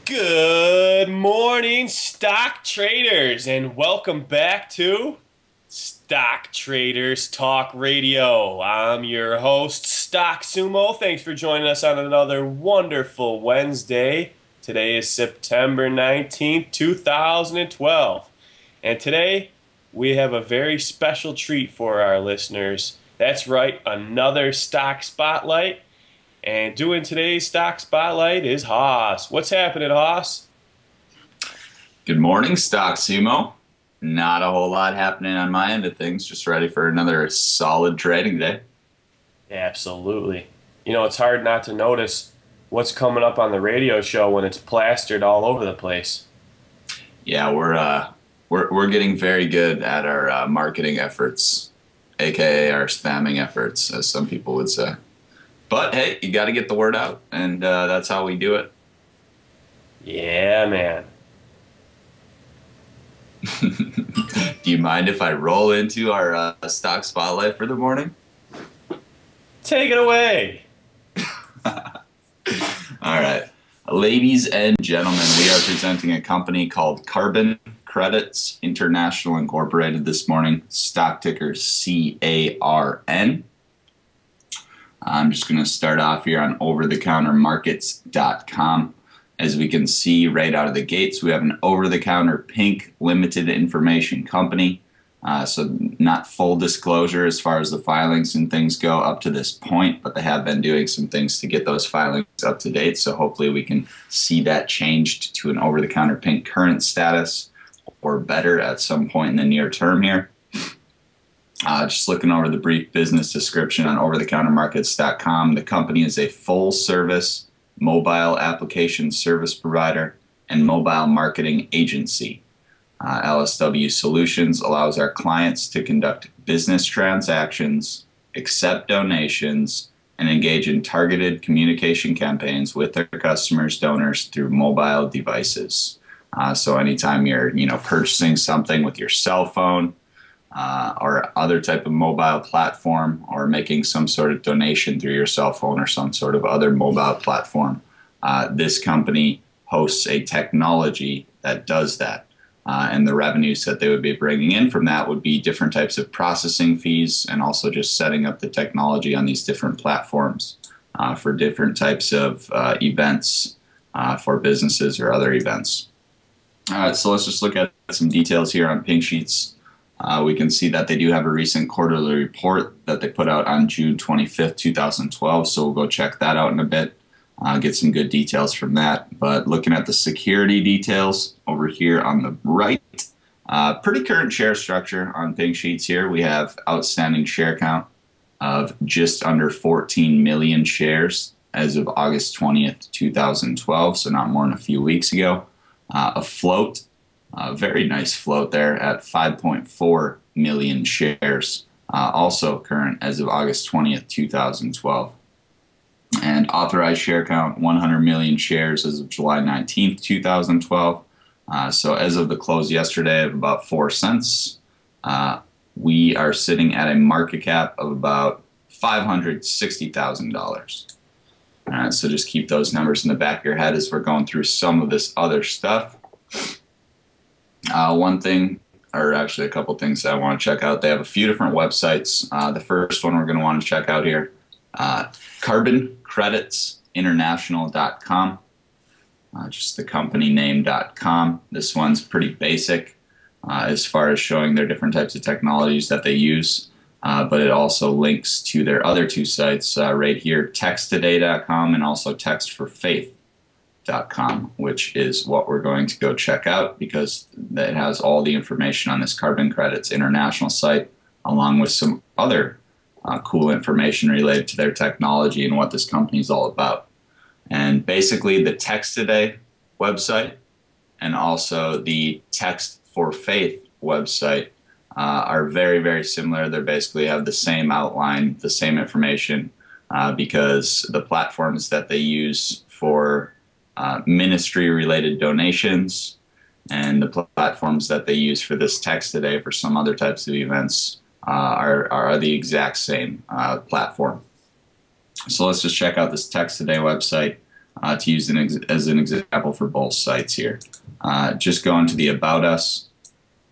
Good morning, stock traders, and welcome back to Stock Traders Talk Radio. I'm your host, Stock Sumo. Thanks for joining us on another wonderful Wednesday. Today is September 19th, 2012. And today we have a very special treat for our listeners. That's right, another Stock Spotlight. And doing today's Stock Spotlight is Haas. What's happening, Haas? Good morning, Stock Sumo. Not a whole lot happening on my end of things. Just ready for another solid trading day. Absolutely. You know, it's hard not to notice what's coming up on the radio show when it's plastered all over the place. Yeah, we're getting very good at our marketing efforts, aka our spamming efforts, as some people would say. But hey, you got to get the word out, and that's how we do it. Yeah, man. Do you mind if I roll into our stock spotlight for the morning? Take it away. All right. Ladies and gentlemen, we are presenting a company called Carbon Credits International Incorporated this morning, stock ticker CARN. I'm just going to start off here on overthecountermarkets.com. As we can see right out of the gates, we have an over-the-counter pink limited information company. So not full disclosure as far as the filings and things go up to this point, but they have been doing some things to get those filings up to date. So hopefully we can see that changed to an over-the-counter pink current status or better at some point in the near term here. Just looking over the brief business description on overthecountermarkets.com, the company is a full-service mobile application service provider and mobile marketing agency. LSW Solutions allows our clients to conduct business transactions, accept donations, and engage in targeted communication campaigns with their customers' donors through mobile devices. So anytime you're purchasing something with your cell phone, or other type of mobile platform, or making some sort of donation through your cell phone or some sort of other mobile platform, this company hosts a technology that does that. And the revenues that they would be bringing in from that would be different types of processing fees and also just setting up the technology on these different platforms for different types of events for businesses or other events. All right, so let's just look at some details here on Pink Sheets. We can see that they do have a recent quarterly report that they put out on June 25th, 2012. So we'll go check that out in a bit, get some good details from that. But looking at the security details over here on the right, pretty current share structure on Pink Sheets here. We have outstanding share count of just under 14 million shares as of August 20th, 2012. So not more than a few weeks ago. A float. Very nice float there at 5.4 million shares, also current as of August 20th, 2012. And authorized share count, 100 million shares as of July 19th, 2012. So as of the close yesterday of about 4 cents, we are sitting at a market cap of about $560,000. So just keep those numbers in the back of your head as we're going through some of this other stuff. One thing, or actually a couple things that I want to check out. They have a few different websites. The first one we're going to want to check out here, carboncreditsinternational.com, just the company name.com. This one's pretty basic as far as showing their different types of technologies that they use, but it also links to their other two sites right here, texttoday.com and also textforfaith.com, which is what we're going to go check out because it has all the information on this Carbon Credits International site, along with some other cool information related to their technology and what this company is all about. And basically the Text Today website and also the Text for Faith website are very, very similar. They basically have the same outline, the same information, because the platforms that they use for ministry-related donations and the platforms that they use for this Text Today for some other types of events are the exact same platform. So let's just check out this Text Today website. to use as an example for both sites here. Just going to the About Us,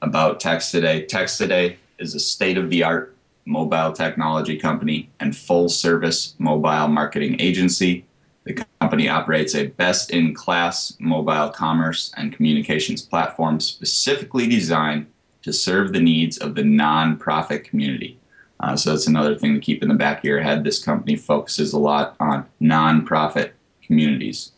About Text Today. Text Today is a state-of-the-art mobile technology company and full-service mobile marketing agency. The company operates a best-in-class mobile commerce and communications platform specifically designed to serve the needs of the nonprofit community. So that's another thing to keep in the back of your head. This company focuses a lot on nonprofit communities.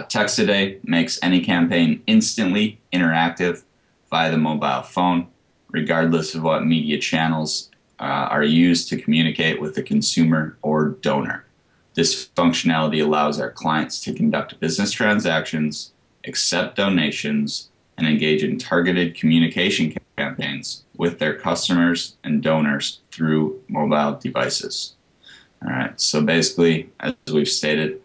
Text Today makes any campaign instantly interactive via the mobile phone, regardless of what media channels are used to communicate with the consumer or donor. This functionality allows our clients to conduct business transactions, accept donations, and engage in targeted communication campaigns with their customers and donors through mobile devices. All right, so basically, as we've stated,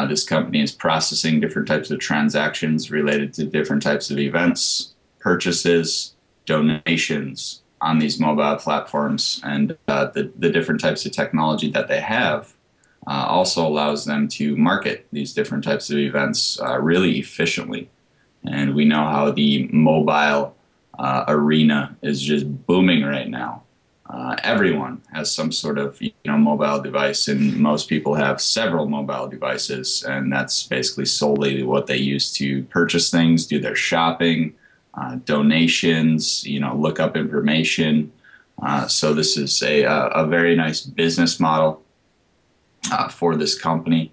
this company is processing different types of transactions related to different types of events, purchases, donations on these mobile platforms, and the different types of technology that they have also allows them to market these different types of events really efficiently. And we know how the mobile arena is just booming right now. Everyone has some sort of mobile device, and most people have several mobile devices, and that's basically solely what they use to purchase things, do their shopping, donations, look up information. So this is a very nice business model for this company.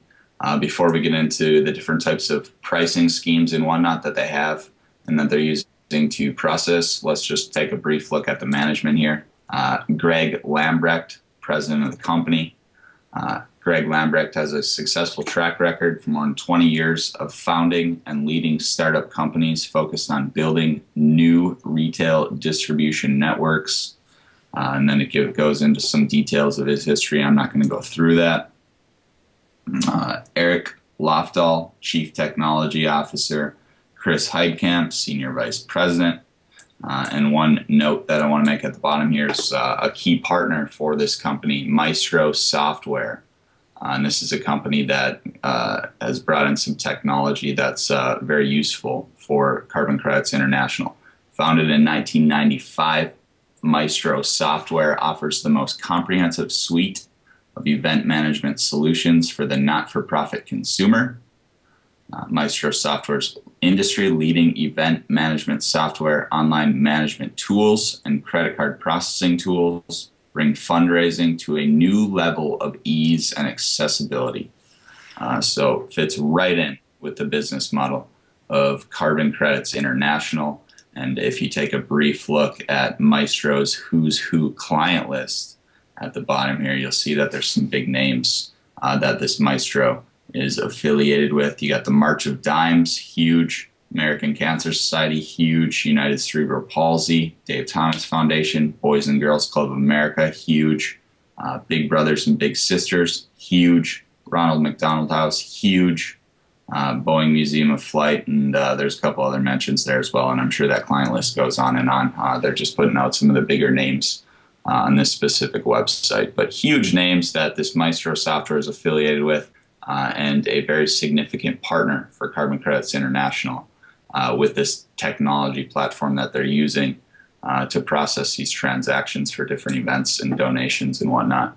Before we get into the different types of pricing schemes and whatnot that they have and that they're using to process, let's just take a brief look at the management here. Greg Lambrecht, president of the company. Greg Lambrecht has a successful track record for more than 20 years of founding and leading startup companies focused on building new retail distribution networks. And then it goes into some details of his history. I'm not going to go through that. Eric Lofdahl, Chief Technology Officer. Chris Heidkamp, Senior Vice President. And one note that I want to make at the bottom here is a key partner for this company, Maestro Software. And this is a company that has brought in some technology that's very useful for Carbon Credits International. Founded in 1995, Maestro Software offers the most comprehensive suite of event management solutions for the not-for-profit consumer. Maestro Software's industry-leading event management software, online management tools, and credit card processing tools bring fundraising to a new level of ease and accessibility. So fits right in with the business model of Carbon Credits International. And if you take a brief look at Maestro's Who's Who client list at the bottom here, you'll see that there's some big names that this Maestro is affiliated with. You got the March of Dimes, huge. American Cancer Society, huge. United Cerebral Palsy, Dave Thomas Foundation, Boys and Girls Club of America, huge. Big Brothers and Big Sisters, huge. Ronald McDonald House, huge. Boeing Museum of Flight, and there's a couple other mentions there as well, and I'm sure that client list goes on and on. They're just putting out some of the bigger names on this specific website, but huge names that this Maestro Software is affiliated with, and a very significant partner for Carbon Credits International with this technology platform that they're using to process these transactions for different events and donations and whatnot.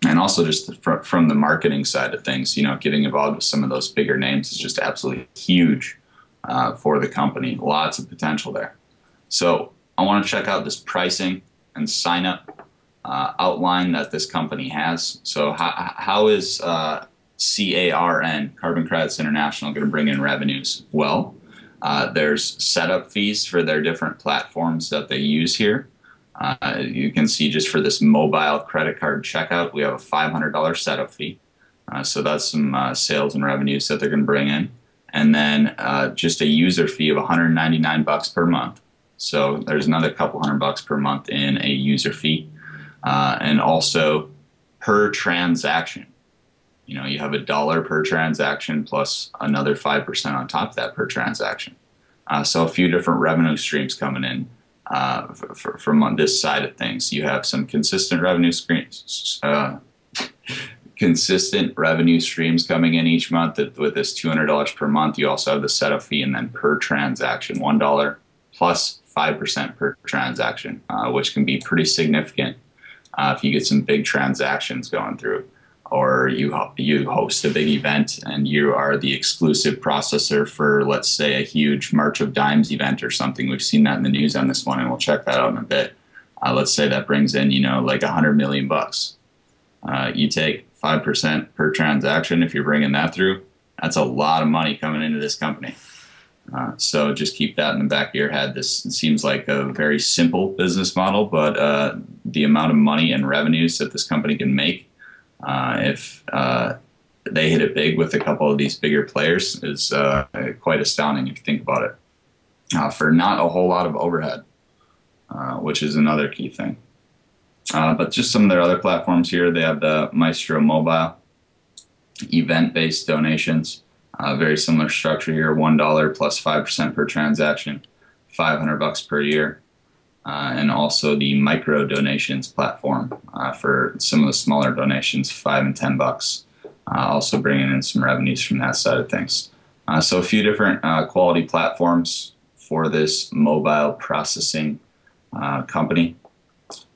And also just from the marketing side of things, getting involved with some of those bigger names is just absolutely huge for the company. Lots of potential there. So I want to check out this pricing and sign up outline that this company has. So how is CARN, Carbon Credits International, going to bring in revenues? Well, there's setup fees for their different platforms that they use here. You can see just for this mobile credit card checkout, we have a $500 setup fee. So that's some sales and revenues that they're going to bring in. And then just a user fee of $199 per month. So there's another couple $100 per month in a user fee. And also per transaction. You have $1 per transaction plus another 5% on top of that per transaction. So a few different revenue streams coming in from on this side of things. You have some consistent revenue consistent revenue streams coming in each month. With this $200 per month, you also have the setup fee, and then per transaction, $1 plus 5% per transaction, which can be pretty significant if you get some big transactions going through, or you host a big event and you are the exclusive processor for, let's say, a huge March of Dimes event or something. We've seen that in the news on this one, and we'll check that out in a bit. Let's say that brings in, like $100 million bucks. You take 5% per transaction. If you're bringing that through, that's a lot of money coming into this company. So just keep that in the back of your head. This seems like a very simple business model, but the amount of money and revenues that this company can make, if they hit it big with a couple of these bigger players, is quite astounding if you think about it. For not a whole lot of overhead, which is another key thing. But just some of their other platforms here, they have the Maestro Mobile, event-based donations. Very similar structure here, $1 plus 5% per transaction, $500 per year. And also the micro donations platform for some of the smaller donations, $5 and $10. Also bringing in some revenues from that side of things. So a few different quality platforms for this mobile processing company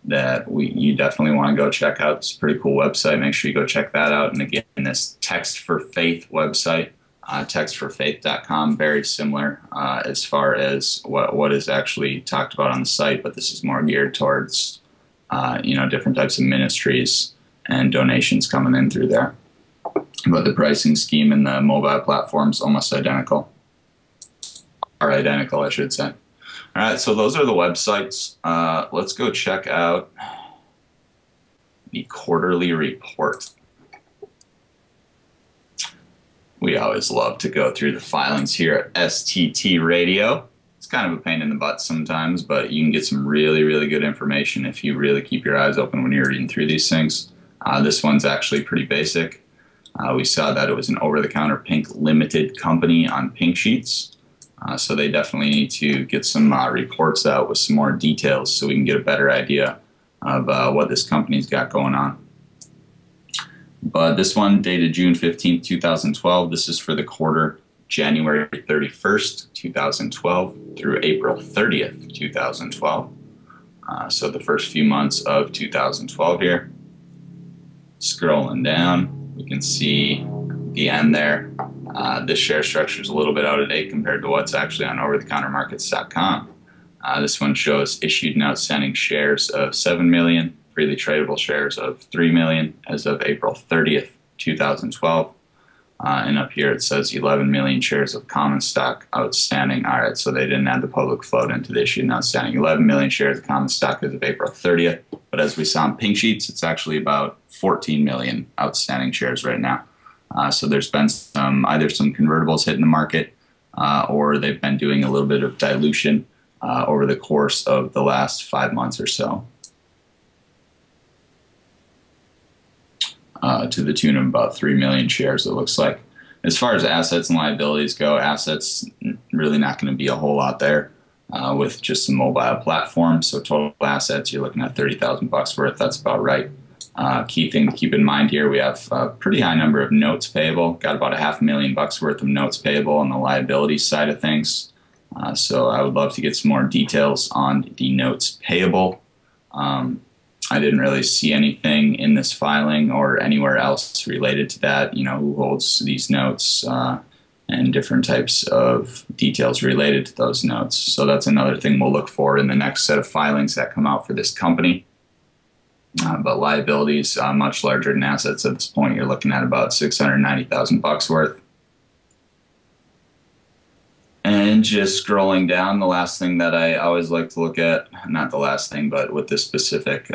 that you definitely want to go check out. It's a pretty cool website. Make sure you go check that out. And again, this Text for Faith website, textforfaith.com, very similar as far as what is actually talked about on the site, but this is more geared towards different types of ministries and donations coming in through there. But the pricing scheme in the mobile platforms almost identical, or identical, I should say. All right, so those are the websites. Let's go check out the quarterly report. We always love to go through the filings here at STT Radio. It's kind of a pain in the butt sometimes, but you can get some really, really good information if you really keep your eyes open when you're reading through these things. This one's actually pretty basic. We saw that it was an over-the-counter pink limited company on Pink Sheets. So they definitely need to get some reports out with some more details so we can get a better idea of what this company's got going on. But this one dated June 15th, 2012. This is for the quarter January 31st, 2012 through April 30th, 2012. So the first few months of 2012 here. Scrolling down, we can see the end there. This share structure is a little bit out of date compared to what's actually on overthecountermarkets.com. This one shows issued and outstanding shares of 7 million, freely tradable shares of 3 million as of April 30th, 2012. And up here it says 11 million shares of common stock outstanding. All right, so they didn't add the public float into the issued and outstanding. 11 million shares of common stock as of April 30th. But as we saw in Pink Sheets, it's actually about 14 million outstanding shares right now. So there's been either some convertibles hitting the market or they've been doing a little bit of dilution over the course of the last 5 months or so, to the tune of about 3 million shares, it looks like. As far as assets and liabilities go, assets really not going to be a whole lot there with just some mobile platforms. So total assets, you're looking at 30,000 bucks worth. That's about right. Key thing to keep in mind here, we have a pretty high number of notes payable. Got about $500,000 worth of notes payable on the liability side of things. So I would love to get some more details on the notes payable. I didn't really see anything in this filing or anywhere else related to that, who holds these notes and different types of details related to those notes. So that's another thing we'll look for in the next set of filings that come out for this company. But liabilities much larger than assets at this point. You're looking at about 690,000 bucks worth. And just scrolling down, the last thing that I always like to look at, not the last thing, but with this specific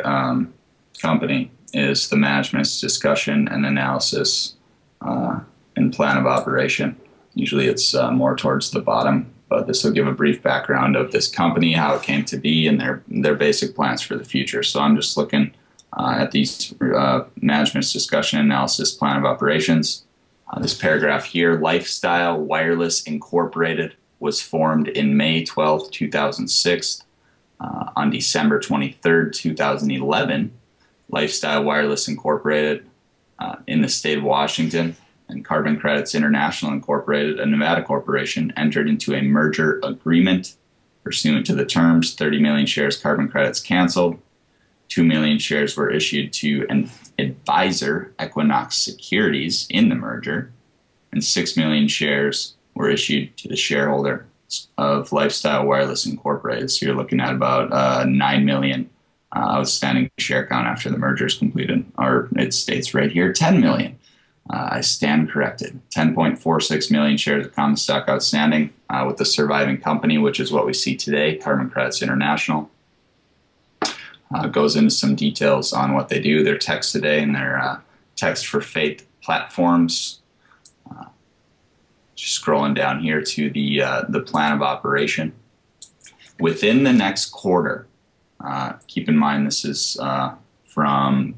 company, is the management's discussion and analysis and plan of operation. Usually it's more towards the bottom, but this will give a brief background of this company, how it came to be, and their basic plans for the future. So I'm just looking at these management's discussion analysis plan of operations. This paragraph here, Lifestyle Wireless Incorporated was formed in May 12, 2006. On December 23rd, 2011, Lifestyle Wireless Incorporated in the state of Washington, and Carbon Credits International Incorporated, a Nevada corporation, entered into a merger agreement. Pursuant to the terms, 30 million shares carbon credits canceled, 2 million shares were issued to an advisor, Equinox Securities, in the merger, and 6 million shares were issued to the shareholder of Lifestyle Wireless Incorporated. So you're looking at about 9 million outstanding share count after the merger is completed. Or it states right here 10 million. I stand corrected. 10.46 million shares of common stock outstanding with the surviving company, which is what we see today, Carbon Credits International. Goes into some details on what they do, their text today, and their text for faith platforms. Just scrolling down here to the plan of operation. Within the next quarter, keep in mind this is from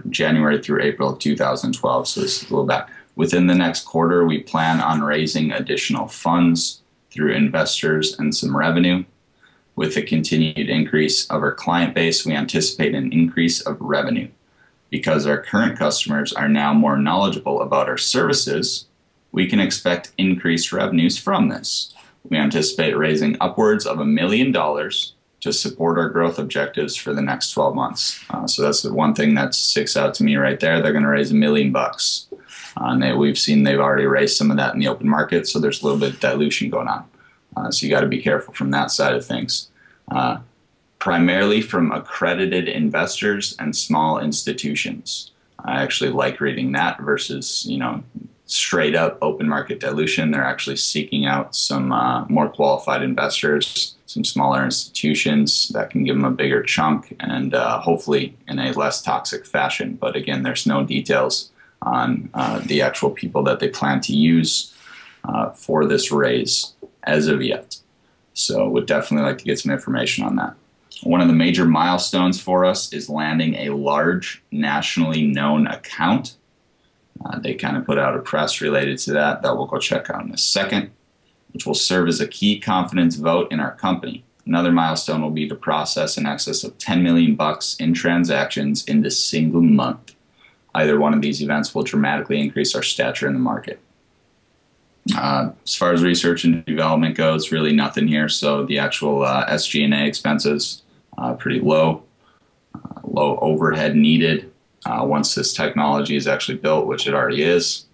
January through April of 2012, so this is a little back. Within the next quarter, we plan on raising additional funds through investors and some revenue. With the continued increase of our client base, we anticipate an increase of revenue. Because our current customers are now more knowledgeable about our services, we can expect increased revenues from this. We anticipate raising upwards of $1 million to support our growth objectives for the next 12 months. So that's the one thing that sticks out to me right there. They're going to raise $1 million. We've seen they've already raised some of that in the open market, so there's a little bit of dilution going on. So you got to be careful from that side of things. Primarily from accredited investors and small institutions. I actually like reading that versus, straight up open market dilution. They're actually seeking out some more qualified investors, some smaller institutions that can give them a bigger chunk and hopefully in a less toxic fashion. But again, there's no details on the actual people that they plan to use for this raise as of yet. So would definitely like to get some information on that. One of the major milestones for us is landing a large nationally known account. They kind of put out a press related to that we'll go check out in a second, which will serve as a key confidence vote in our company. Another milestone will be to process in excess of 10 million bucks in transactions in this single month. Either one of these events will dramatically increase our stature in the market. As far as research and development goes, really nothing here. So the actual SG&A expenses, pretty low. Low overhead needed once this technology is actually built, which it already is.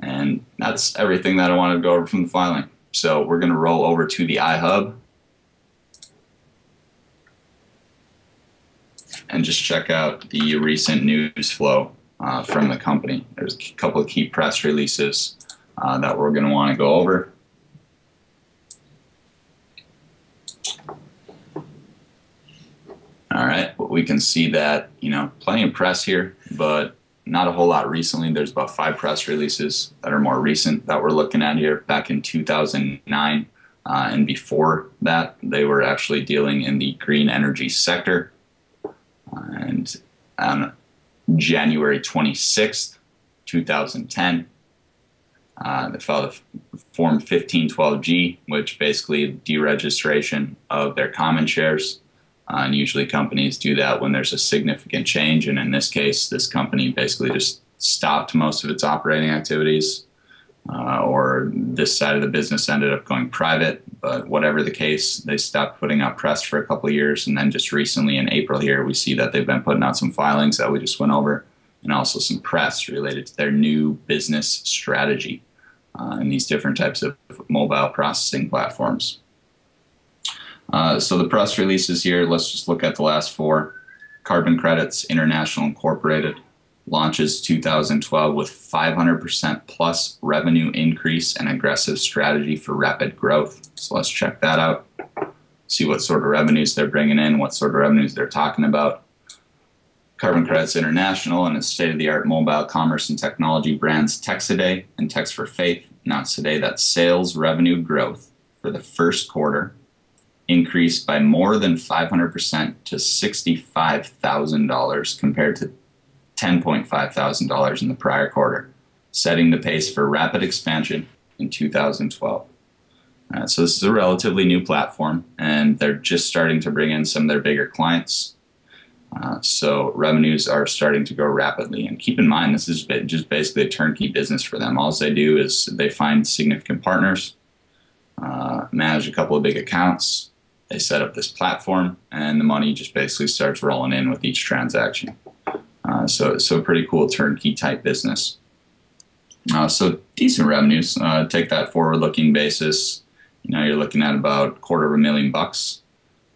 And that's everything that I wanted to go over from the filing. So we're going to roll over to the iHub and just check out the recent news flow from the company. There's a couple of key press releases that we're going to want to go over. All right, well, we can see that, plenty of press here, but not a whole lot recently. There's about 5 press releases that are more recent that we're looking at here back in 2009. And before that, they were actually dealing in the green energy sector. And on January 26th, 2010, they filed a Form 1512G, which basically deregistration of their common shares. And usually companies do that when there's a significant change. And in this case, this company basically just stopped most of its operating activities, or this side of the business ended up going private. But whatever the case, they stopped putting out press for a couple of years. And then just recently in April here, we see that they've been putting out some filings that we just went over, and also some press related to their new business strategy and these different types of mobile processing platforms. So the press releases here, let's just look at the last 4. Carbon Credits International Incorporated launches 2012 with 500% plus revenue increase and aggressive strategy for rapid growth. So let's check that out, see what sort of revenues they're bringing in, what sort of revenues they're talking about. Carbon Credits International and its state-of-the-art mobile commerce and technology brands Text-A-Day and Text for Faith announced today that sales revenue growth for the first quarter increased by more than 500% to $65,000 compared to $10,500 in the prior quarter, setting the pace for rapid expansion in 2012. So this is a relatively new platform, and they're just starting to bring in some of their bigger clients. So revenues are starting to grow rapidly. And keep in mind, this is just basically a turnkey business for them. All they do is they find significant partners, manage a couple of big accounts, they set up this platform, and the money just basically starts rolling in with each transaction. So pretty cool turnkey type business. So decent revenues. Take that forward-looking basis. You're looking at about $250,000.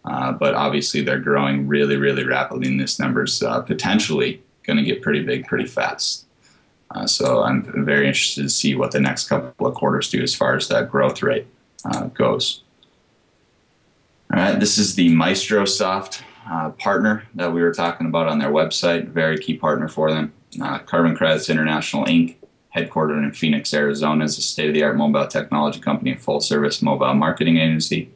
But obviously they're growing really, really rapidly, and this number's potentially going to get pretty big pretty fast. So I'm very interested to see what the next couple of quarters do as far as that growth rate goes. All right, this is the Microsoft partner that we were talking about on their website. Very key partner for them. Carbon Credits International, Inc., headquartered in Phoenix, Arizona, is a state-of-the-art mobile technology company and full-service mobile marketing agency.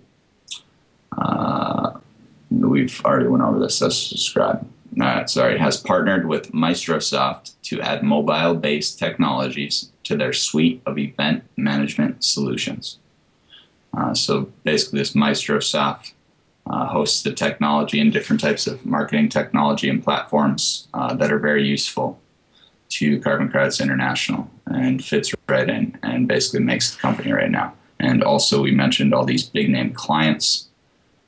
We've already went over this. Let's describe. It has partnered with Microsoft to add mobile-based technologies to their suite of event management solutions. So basically, this Microsoft hosts the technology and different types of marketing technology and platforms that are very useful to Carbon Credits International and fits right in and basically makes the company right now. And also, we mentioned all these big-name clients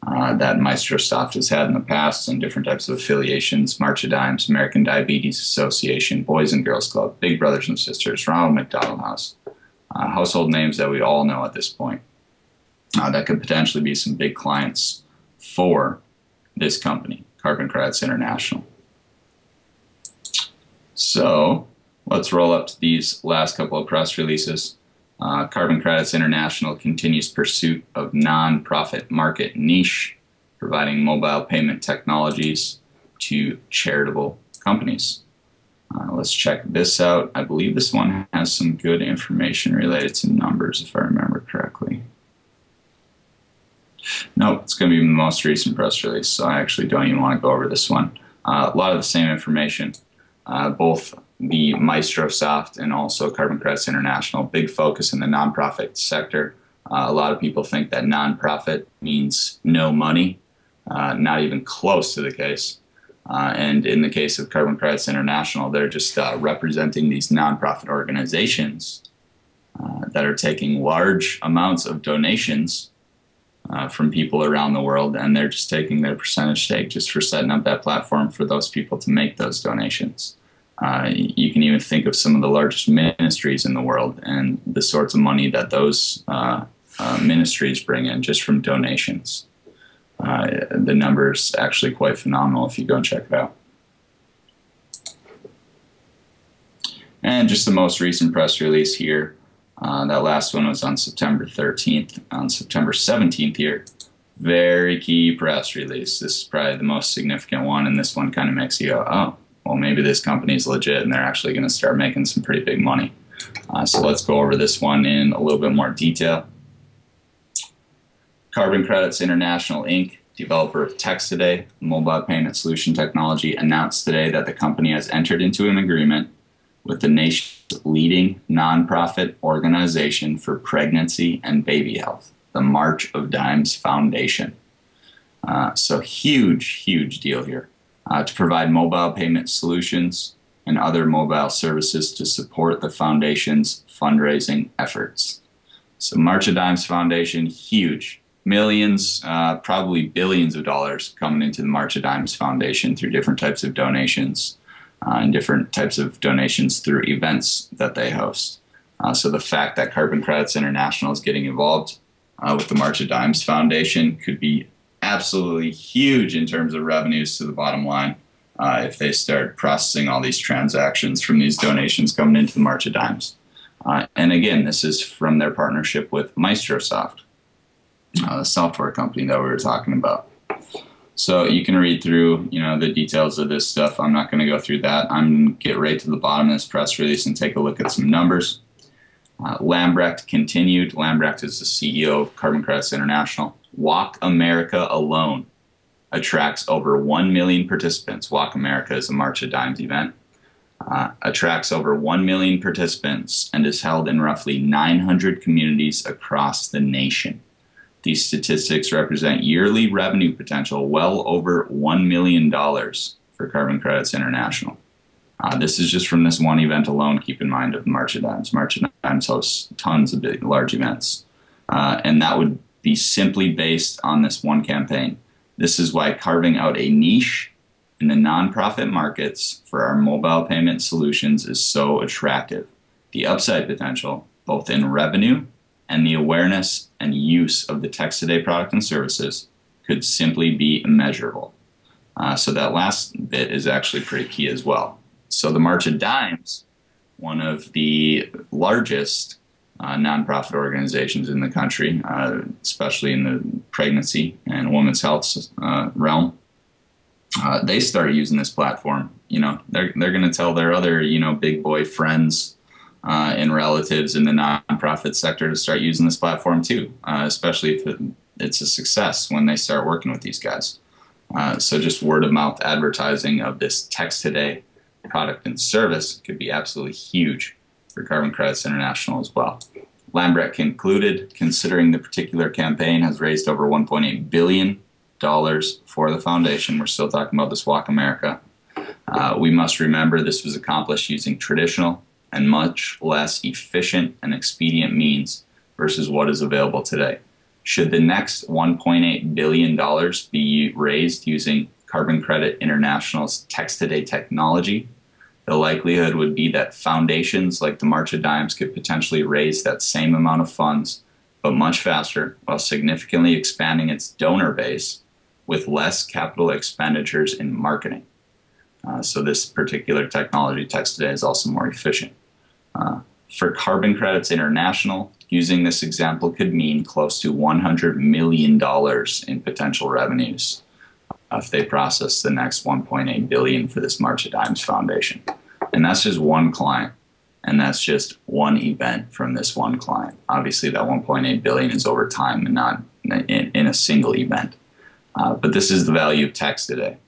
that Microsoft has had in the past and different types of affiliations: March of Dimes, American Diabetes Association, Boys and Girls Club, Big Brothers and Sisters, Ronald McDonald House, household names that we all know at this point. That could potentially be some big clients for this company, Carbon Credits International. So let's roll up to these last couple of press releases. Carbon Credits International continues pursuit of non-profit market niche, providing mobile payment technologies to charitable companies. Let's check this out. I believe this one has some good information related to numbers, if I remember correctly. Nope, it's going to be the most recent press release, so I actually don't even want to go over this one. A lot of the same information. Both the Microsoft and also Carbon Credits International, big focus in the nonprofit sector. A lot of people think that nonprofit means no money, not even close to the case. And in the case of Carbon Credits International, they're just representing these nonprofit organizations that are taking large amounts of donations from people around the world, and they're just taking their percentage stake just for setting up that platform for those people to make those donations. You can even think of some of the largest ministries in the world and the sorts of money that those ministries bring in just from donations. The number's actually quite phenomenal if you go and check it out. And just the most recent press release here. That last one was on September 13th. On September 17th here, very key press release. This is probably the most significant one, and this one kind of makes you go, oh, well, maybe this company is legit and they're actually going to start making some pretty big money. So let's go over this one in a little bit more detail. Carbon Credits International, Inc., developer of TextToday, mobile payment solution technology, announced today that the company has entered into an agreement with the nation's leading nonprofit organization for pregnancy and baby health, the March of Dimes Foundation. So huge deal here. To provide mobile payment solutions and other mobile services to support the foundation's fundraising efforts. So March of Dimes Foundation, huge. Millions, probably billions of dollars coming into the March of Dimes Foundation through different types of donations and different types of donations through events that they host. So the fact that Carbon Credits International is getting involved with the March of Dimes Foundation could be absolutely huge in terms of revenues to the bottom line if they start processing all these transactions from these donations coming into the March of Dimes. And again, this is from their partnership with Microsoft, the software company that we were talking about. So you can read through, the details of this stuff. I'm not going to go through that. I'm going to get right to the bottom of this press release and take a look at some numbers. Lambrecht continued. Lambrecht is the CEO of Carbon Credits International. Walk America alone attracts over 1 million participants. Walk America is a March of Dimes event. Attracts over 1 million participants and is held in roughly 900 communities across the nation. These statistics represent yearly revenue potential well over $1 million for Carbon Credits International. This is just from this one event alone, keep in mind, of March of Dimes. March of Dimes hosts tons of big, large events. And that would be simply based on this one campaign. This is why carving out a niche in the nonprofit markets for our mobile payment solutions is so attractive. The upside potential, both in revenue and the awareness and use of the Text Today product and services, could simply be immeasurable. So that last bit is actually pretty key as well. So the March of Dimes, one of the largest nonprofit organizations in the country, especially in the pregnancy and women's health realm, they started using this platform. You know, they're going to tell their other, you know, big boy friends and relatives in the nonprofit sector to start using this platform too, especially if it's a success when they start working with these guys. So just word of mouth advertising of this Text Today product and service could be absolutely huge for Carbon Credits International as well. Lambrecht concluded, considering the particular campaign has raised over $1.8 billion for the foundation. We're still talking about this Walk America. We must remember this was accomplished using traditional and much less efficient and expedient means versus what is available today. Should the next $1.8 billion be raised using Carbon Credit International's Text Today technology, the likelihood would be that foundations like the March of Dimes could potentially raise that same amount of funds, but much faster, while significantly expanding its donor base with less capital expenditures in marketing. So this particular technology, Text Today, is also more efficient. For Carbon Credits International, using this example could mean close to $100 million in potential revenues if they process the next $1.8 billion for this March of Dimes Foundation. And that's just one client, and that's just one event from this one client. Obviously, that $1.8 billion is over time and not in a single event. But this is the value of Text Today.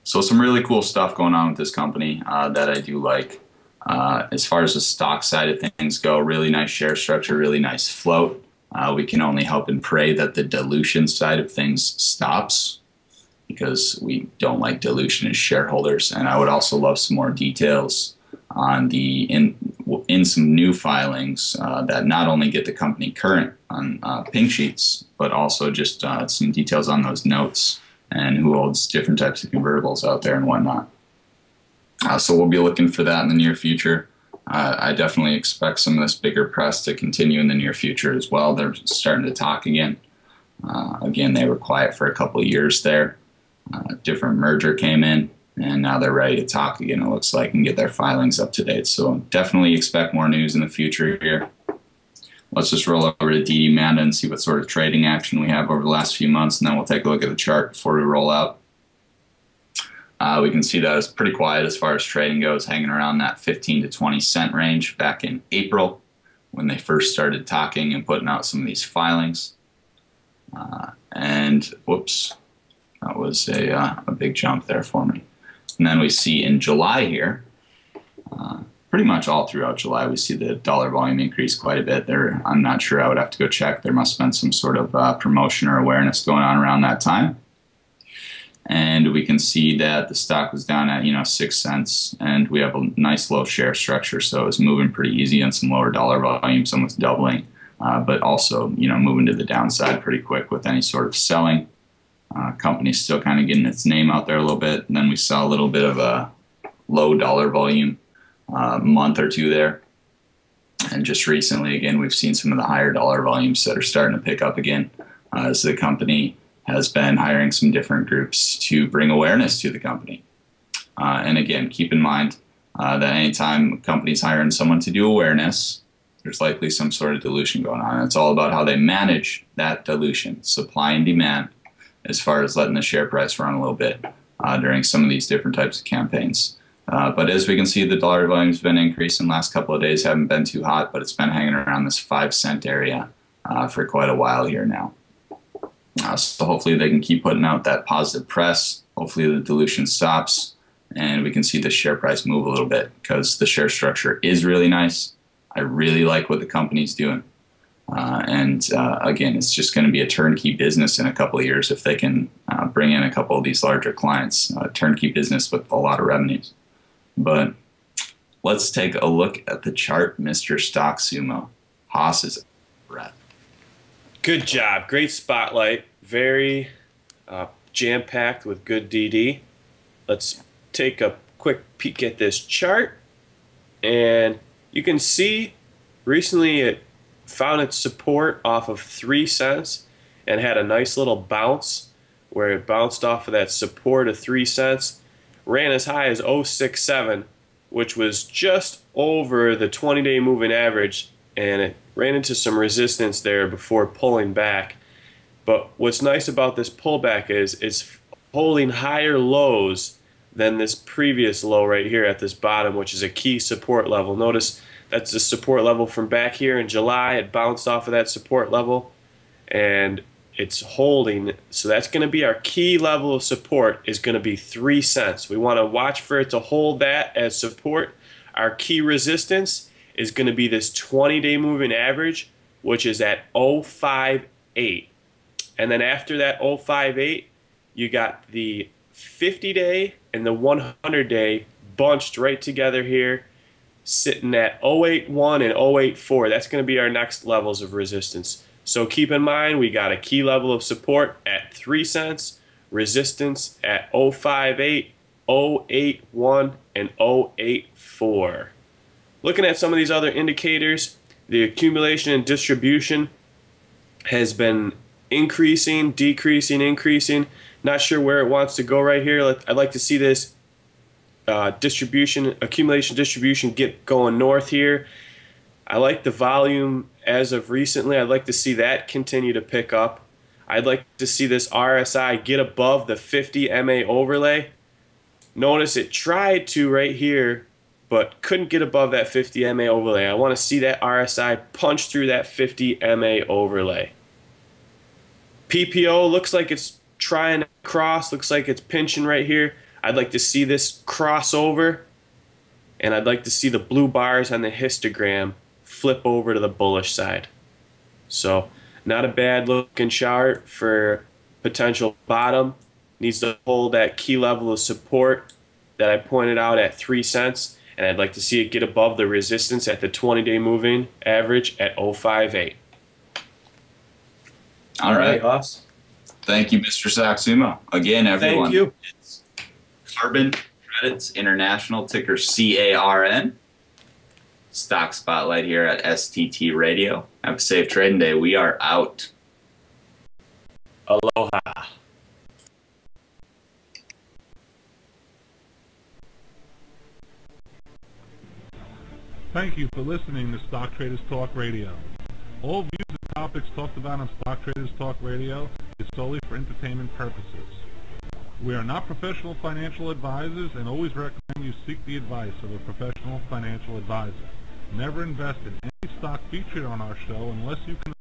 So some really cool stuff going on with this company that I do like. As far as the stock side of things go, really nice share structure, really nice float. We can only hope and pray that the dilution side of things stops, because we don't like dilution as shareholders. And I would also love some more details on the in some new filings that not only get the company current on pink sheets, but also just some details on those notes and who holds different types of convertibles out there and whatnot. So we'll be looking for that in the near future. I definitely expect some of this bigger press to continue in the near future as well. They're starting to talk again. Again, they were quiet for a couple of years there. Different merger came in, and now they're ready to talk again, it looks like, and get their filings up to date. So definitely expect more news in the future here. Let's just roll over to DD Manda and see what sort of trading action we have over the last few months, and then we'll take a look at the chart before we roll out. We can see that it's pretty quiet as far as trading goes, hanging around that 15 to 20 cent range back in April when they first started talking and putting out some of these filings. And whoops, that was a big jump there for me. And then we see in July here, pretty much all throughout July, we see the dollar volume increase quite a bit there. I'm not sure, I would have to go check. There must have been some sort of promotion or awareness going on around that time. And we can see that the stock was down at 6 cents, and we have a nice low share structure, so it's moving pretty easy on some lower dollar volumes, almost doubling, but also moving to the downside pretty quick with any sort of selling. Company's still kind of getting its name out there a little bit, and then we saw a little bit of a low dollar volume month or two there, and just recently again we've seen some of the higher dollar volumes that are starting to pick up again as the company has been hiring some different groups to bring awareness to the company. And again, keep in mind that anytime a company's hiring someone to do awareness, there's likely some sort of dilution going on. It's all about how they manage that dilution, supply and demand, as far as letting the share price run a little bit during some of these different types of campaigns. But as we can see, the dollar volume's been increasing the last couple of days, haven't been too hot, but it's been hanging around this 5 cent area for quite a while here now. So hopefully they can keep putting out that positive press. Hopefully the dilution stops and we can see the share price move a little bit, because the share structure is really nice. I really like what the company's doing. Again, it's just going to be a turnkey business in a couple of years if they can bring in a couple of these larger clients. Turnkey business with a lot of revenues. But let's take a look at the chart, Mr. Stock Sumo. Haas is breath. Good job. Great spotlight. Very jam-packed with good DD. Let's take a quick peek at this chart. And you can see recently it found its support off of 3 cents and had a nice little bounce where it bounced off of that support of 3 cents. Ran as high as 0.67, which was just over the 20-day moving average, and it ran into some resistance there before pulling back. But what's nice about this pullback is it's holding higher lows than this previous low right here at this bottom, which is a key support level. Notice that's the support level from back here in July. It bounced off of that support level, and it's holding. So that's going to be our key level of support, is going to be 3 cents. We want to watch for it to hold that as support. Our key resistance is going to be this 20-day moving average, which is at 0.58. And then after that 0.58, you got the 50-day and the 100-day bunched right together here, sitting at 0.81 and 0.84. That's going to be our next levels of resistance. So keep in mind, we got a key level of support at 3 cents, resistance at 0.58, 0.81, and 0.84. Looking at some of these other indicators, the accumulation and distribution has been increasing, decreasing, increasing. Not sure where it wants to go right here. I'd like to see this accumulation distribution get going north here. I like the volume as of recently. I'd like to see that continue to pick up. I'd like to see this RSI get above the 50 MA overlay. Notice it tried to right here, but couldn't get above that 50 MA overlay. I want to see that RSI punch through that 50 MA overlay. PPO looks like it's trying to cross, looks like it's pinching right here. I'd like to see this cross over, and I'd like to see the blue bars on the histogram flip over to the bullish side. So not a bad looking chart for potential bottom. Needs to hold that key level of support that I pointed out at 3 cents, and I'd like to see it get above the resistance at the 20-day moving average at 0.58. All right. Hoss. Thank you, Mr. Saxuma. Again, everyone. Thank you. It's Carbon Credits International, ticker CARN. Stock Spotlight here at STT Radio. Have a safe trading day. We are out. Aloha. Thank you for listening to Stock Traders Talk Radio. All views and topics talked about on Stock Traders Talk Radio is solely for entertainment purposes. We are not professional financial advisors and always recommend you seek the advice of a professional financial advisor. Never invest in any stock featured on our show unless you can